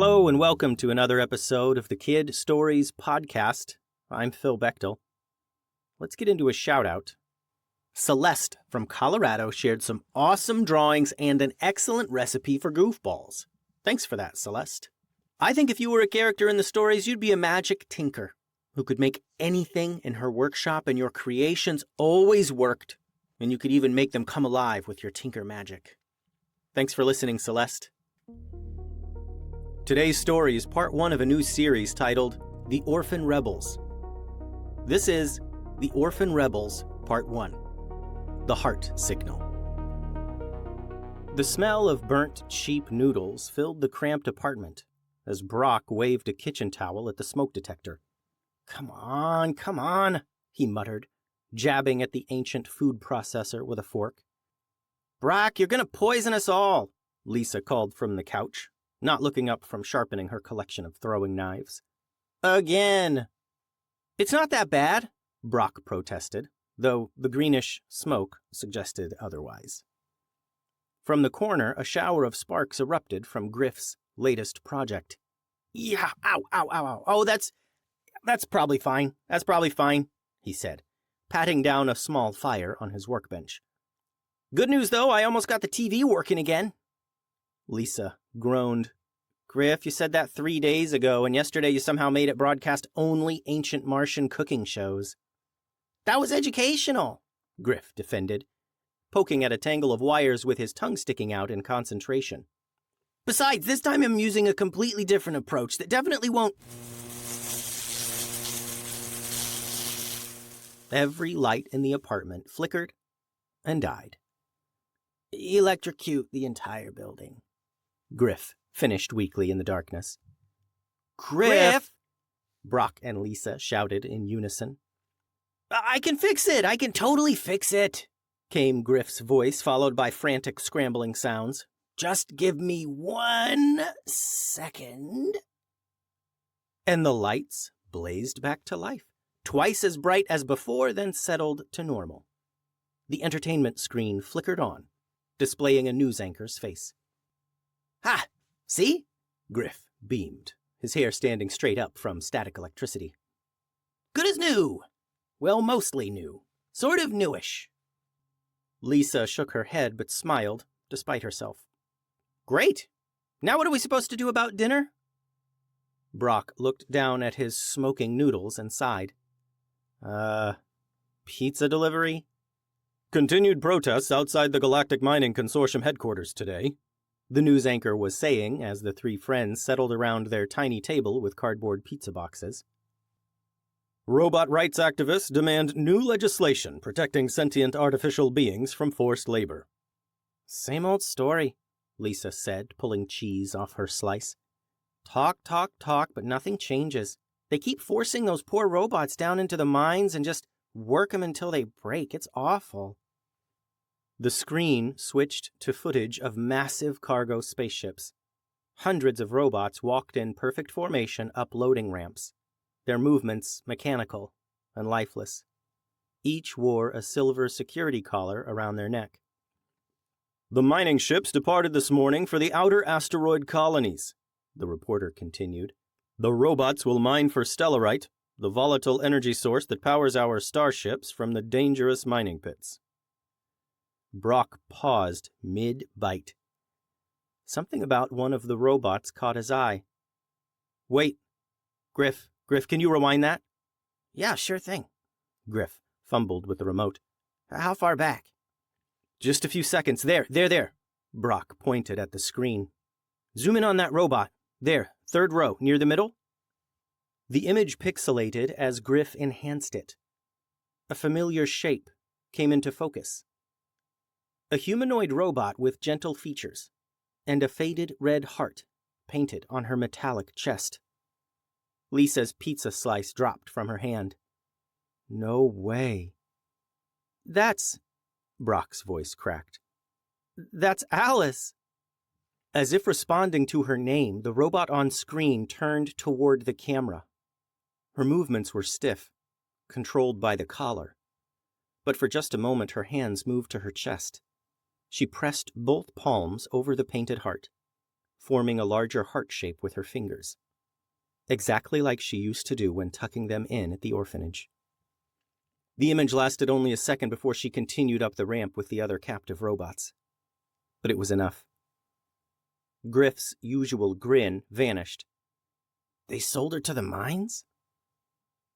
Hello and welcome to another episode of the Kid Stories Podcast. I'm Phil Bechtel. Let's get into a shout-out. Celeste from Colorado shared some awesome drawings and an excellent recipe for goofballs. Thanks for that, Celeste. I think if you were a character in the stories, you'd be a magic tinker who could make anything in her workshop, and your creations always worked, and you could even make them come alive with your tinker magic. Thanks for listening, Celeste. Today's story is part one of a new series titled The Orphan Rebels. This is The Orphan Rebels, Part 1. The Heart Signal. The smell of burnt cheap noodles filled the cramped apartment as Brock waved a kitchen towel at the smoke detector. Come on, he muttered, jabbing at the ancient food processor with a fork. Brock, you're gonna poison us all, Leesa called from the couch, not looking up from sharpening her collection of throwing knives. Again! It's not that bad, Brock protested, though the greenish smoke suggested otherwise. From the corner, a shower of sparks erupted from Griff's latest project. Yeah, ow. Oh, that's probably fine. That's probably fine, he said, patting down a small fire on his workbench. Good news, though, I almost got the TV working again. Leesa groaned. Griff, you said that 3 days ago, and yesterday you somehow made it broadcast only ancient Martian cooking shows. That was educational, Griff defended, poking at a tangle of wires with his tongue sticking out in concentration. Besides, this time I'm using a completely different approach that definitely won't... Every light in the apartment flickered and died. Electrocute the entire building, Griff finished weakly in the darkness. Griff! Brock and Leesa shouted in unison. I can fix it! I can totally fix it! Came Griff's voice, followed by frantic scrambling sounds. Just give me 1 second. And the lights blazed back to life, twice as bright as before, then settled to normal. The entertainment screen flickered on, displaying a news anchor's face. Ha! See? Griff beamed, his hair standing straight up from static electricity. Good as new! Well, mostly new. Sort of newish. Leesa shook her head but smiled, despite herself. Great! Now what are we supposed to do about dinner? Brock looked down at his smoking noodles and sighed. Pizza delivery? Continued protests outside the Galactic Mining Consortium headquarters today, the news anchor was saying as the three friends settled around their tiny table with cardboard pizza boxes. Robot rights activists demand new legislation protecting sentient artificial beings from forced labor. Same old story, Leesa said, pulling cheese off her slice. Talk, but nothing changes. They keep forcing those poor robots down into the mines and just work them until they break. It's awful. The screen switched to footage of massive cargo spaceships. Hundreds of robots walked in perfect formation up loading ramps, their movements mechanical and lifeless. Each wore a silver security collar around their neck. The mining ships departed this morning for the outer asteroid colonies, the reporter continued. The robots will mine for stellarite, the volatile energy source that powers our starships from the dangerous mining pits. Brock paused mid-bite. Something about one of the robots caught his eye. Wait, Griff, can you rewind that? Yeah, sure thing. Griff fumbled with the remote. How far back? Just a few seconds. There. Brock pointed at the screen. Zoom in on that robot. There, 3rd row, near the middle. The image pixelated as Griff enhanced it. A familiar shape came into focus. A humanoid robot with gentle features, and a faded red heart painted on her metallic chest. Lisa's pizza slice dropped from her hand. No way. That's... Brock's voice cracked. That's Alice! As if responding to her name, the robot on screen turned toward the camera. Her movements were stiff, controlled by the collar. But for just a moment her hands moved to her chest. She pressed both palms over the painted heart, forming a larger heart shape with her fingers, exactly like she used to do when tucking them in at the orphanage. The image lasted only a second before she continued up the ramp with the other captive robots. But it was enough. Griff's usual grin vanished. They sold her to the mines?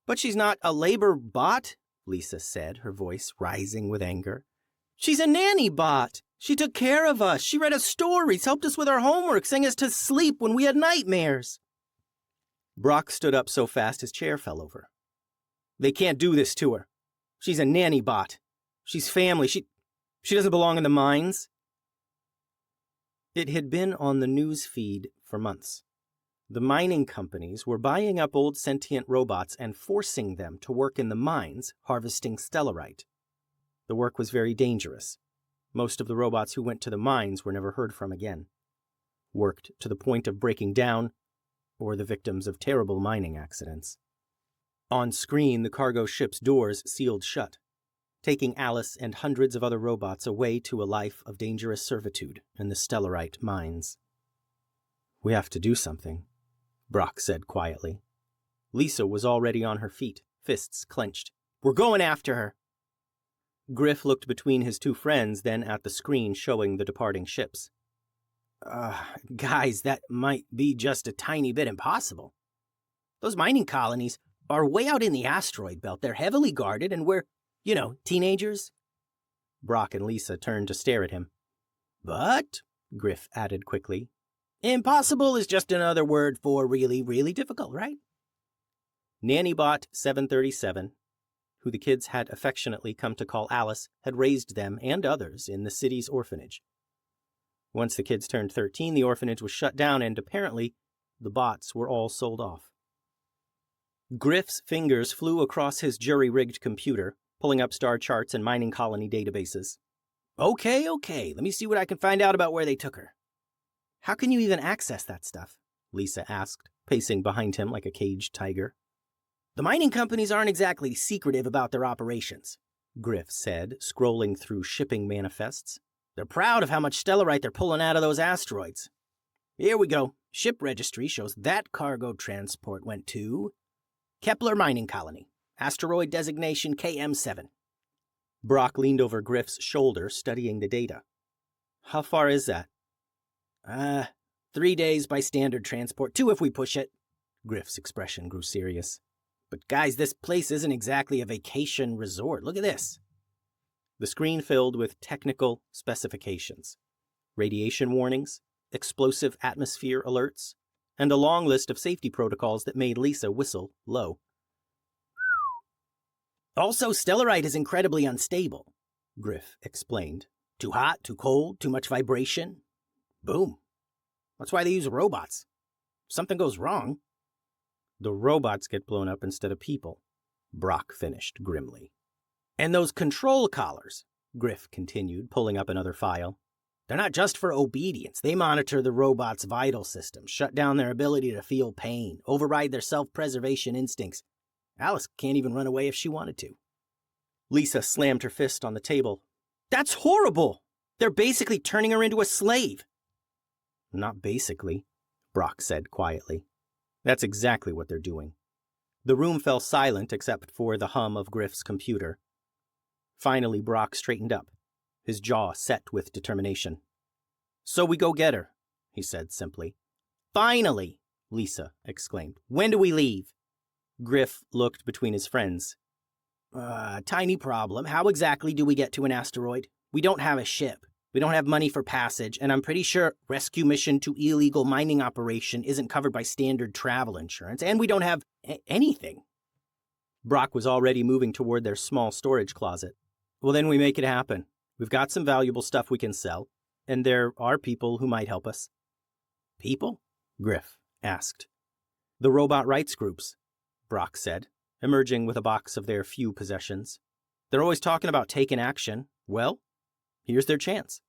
But she's not a labor bot, Leesa said, her voice rising with anger. She's a NannyBot. She took care of us. She read us stories, helped us with our homework, sang us to sleep when we had nightmares. Brock stood up so fast his chair fell over. They can't do this to her. She's a NannyBot. She's family. She doesn't belong in the mines. It had been on the news feed for months. The mining companies were buying up old sentient robots and forcing them to work in the mines harvesting stellarite. The work was very dangerous. Most of the robots who went to the mines were never heard from again. Worked to the point of breaking down, or the victims of terrible mining accidents. On screen, the cargo ship's doors sealed shut, taking Alice and hundreds of other robots away to a life of dangerous servitude in the stellarite mines. We have to do something, Brock said quietly. Leesa was already on her feet, fists clenched. We're going after her. Griff looked between his two friends, then at the screen showing the departing ships. Guys, that might be just a tiny bit impossible. Those mining colonies are way out in the asteroid belt. They're heavily guarded, and we're, teenagers. Brock and Leesa turned to stare at him. But, Griff added quickly, impossible is just another word for really, really difficult, right? NannyBot 737, who the kids had affectionately come to call Alice, had raised them and others in the city's orphanage. Once the kids turned 13, the orphanage was shut down and, apparently, the bots were all sold off. Griff's fingers flew across his jury-rigged computer, pulling up star charts and mining colony databases. Okay, let me see what I can find out about where they took her. How can you even access that stuff? Leesa asked, pacing behind him like a caged tiger. The mining companies aren't exactly secretive about their operations, Griff said, scrolling through shipping manifests. They're proud of how much stellarite they're pulling out of those asteroids. Here we go. Ship registry shows that cargo transport went to Kepler Mining Colony, asteroid designation KM7. Brock leaned over Griff's shoulder, studying the data. How far is that? 3 days by standard transport, 2 if we push it. Griff's expression grew serious. But guys, this place isn't exactly a vacation resort. Look at this. The screen filled with technical specifications, radiation warnings, explosive atmosphere alerts, and a long list of safety protocols that made Leesa whistle low. Also, stellarite is incredibly unstable, Griff explained. Too hot, too cold, too much vibration. Boom. That's why they use robots. If something goes wrong, the robots get blown up instead of people, Brock finished grimly. And those control collars, Griff continued, pulling up another file. They're not just for obedience. They monitor the robot's vital systems, shut down their ability to feel pain, override their self-preservation instincts. Alice can't even run away if she wanted to. Leesa slammed her fist on the table. That's horrible! They're basically turning her into a slave. Not basically, Brock said quietly. That's exactly what they're doing. The room fell silent except for the hum of Griff's computer. Finally, Brock straightened up, his jaw set with determination. So we go get her, he said simply. Finally, Leesa exclaimed. When do we leave? Griff looked between his friends. Tiny problem. How exactly do we get to an asteroid? We don't have a ship. We don't have money for passage, and I'm pretty sure rescue mission to illegal mining operation isn't covered by standard travel insurance, and we don't have anything. Brock was already moving toward their small storage closet. Well, then we make it happen. We've got some valuable stuff we can sell, and there are people who might help us. People? Griff asked. The robot rights groups, Brock said, emerging with a box of their few possessions. They're always talking about taking action. Well, here's their chance.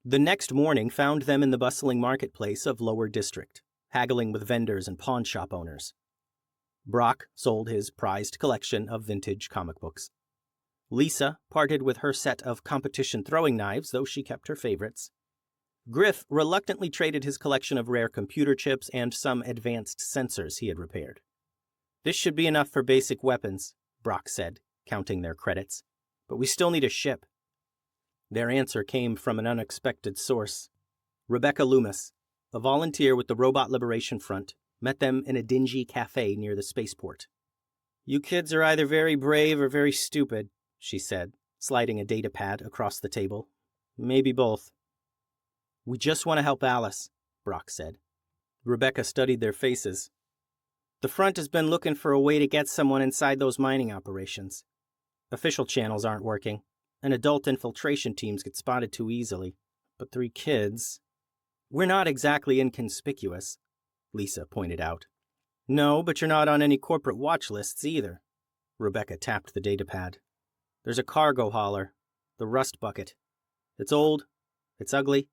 The next morning found them in the bustling marketplace of Lower District, haggling with vendors and pawn shop owners. Brock sold his prized collection of vintage comic books. Leesa parted with her set of competition throwing knives, though she kept her favorites. Griff reluctantly traded his collection of rare computer chips and some advanced sensors he had repaired. "This should be enough for basic weapons," Brock said, counting their credits. "But we still need a ship." Their answer came from an unexpected source. Rebecca Loomis, a volunteer with the Robot Liberation Front, met them in a dingy cafe near the spaceport. "You kids are either very brave or very stupid," she said, sliding a datapad across the table. "Maybe both." "We just want to help Alice," Brock said. Rebecca studied their faces. "The front has been looking for a way to get someone inside those mining operations. Official channels aren't working, and adult infiltration teams get spotted too easily. But 3 kids... We're not exactly inconspicuous," Leesa pointed out. "No, but you're not on any corporate watch lists either." Rebecca tapped the datapad. "There's a cargo hauler, the Rust Bucket. It's old, it's ugly,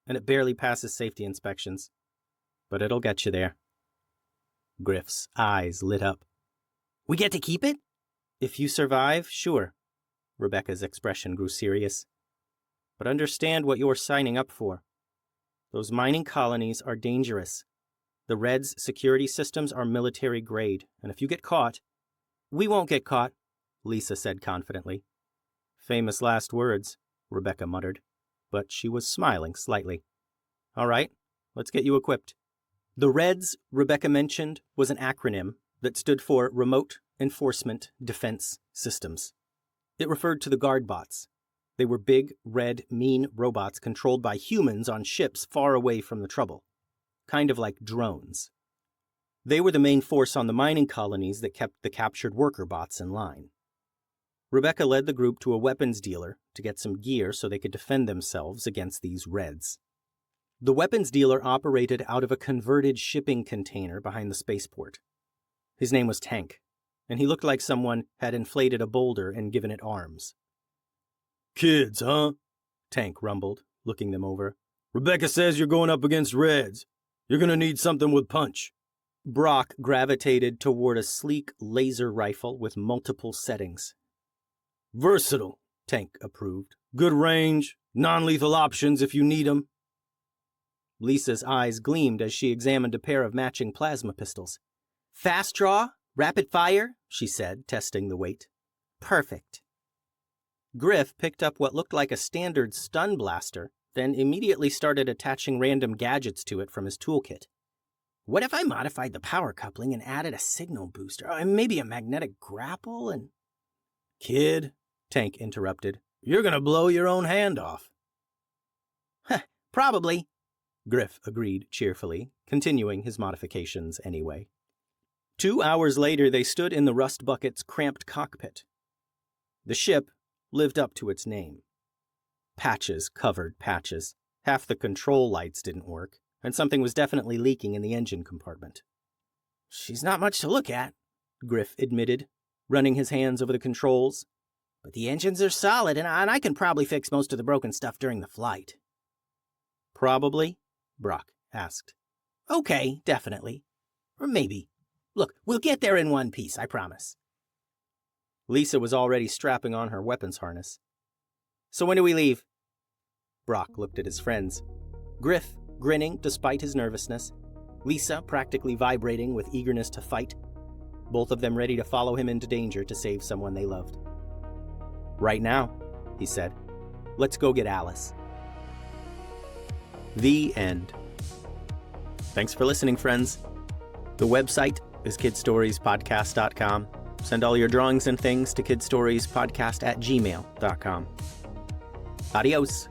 and it barely passes safety inspections. But it'll get you there." Griff's eyes lit up. "We get to keep it?" "If you survive, sure." Rebecca's expression grew serious. "But understand what you're signing up for. Those mining colonies are dangerous. The Reds' security systems are military grade, and if you get caught..." "We won't get caught," Leesa said confidently. "Famous last words," Rebecca muttered, but she was smiling slightly. "All right, let's get you equipped." The Reds, Rebecca mentioned, was an acronym that stood for Remote Enforcement Defense Systems. It referred to the guard bots. They were big, red, mean robots controlled by humans on ships far away from the trouble. Kind of like drones. They were the main force on the mining colonies that kept the captured worker bots in line. Rebecca led the group to a weapons dealer to get some gear so they could defend themselves against these Reds. The weapons dealer operated out of a converted shipping container behind the spaceport. His name was Tank, and he looked like someone had inflated a boulder and given it arms. "Kids, huh?" Tank rumbled, looking them over. "Rebecca says you're going up against Reds. You're going to need something with punch." Brock gravitated toward a sleek laser rifle with multiple settings. "Versatile," Tank approved. "Good range, non-lethal options if you need them." Lisa's eyes gleamed as she examined a pair of matching plasma pistols. "Fast draw? Rapid fire?" she said, testing the weight. "Perfect." Griff picked up what looked like a standard stun blaster, then immediately started attaching random gadgets to it from his toolkit. "What if I modified the power coupling and added a signal booster? And maybe a magnetic grapple and..." "Kid," Tank interrupted, "you're going to blow your own hand off." "Probably," Griff agreed cheerfully, continuing his modifications anyway. 2 hours later, they stood in the Rust Bucket's cramped cockpit. The ship lived up to its name. Patches covered patches. Half the control lights didn't work, and something was definitely leaking in the engine compartment. "She's not much to look at," Griff admitted, running his hands over the controls. "But the engines are solid, and I can probably fix most of the broken stuff during the flight." "Probably?" Brock asked. "Okay, definitely. Or maybe. Look, we'll get there in one piece, I promise." Leesa was already strapping on her weapons harness. "So when do we leave?" Brock looked at his friends. Griff, grinning despite his nervousness. Leesa practically vibrating with eagerness to fight. Both of them ready to follow him into danger to save someone they loved. "Right now," he said. "Let's go get Alice." The end. Thanks for listening, friends. The website is kidstoriespodcast.com. Send all your drawings and things to kidstoriespodcast@gmail.com. Adios.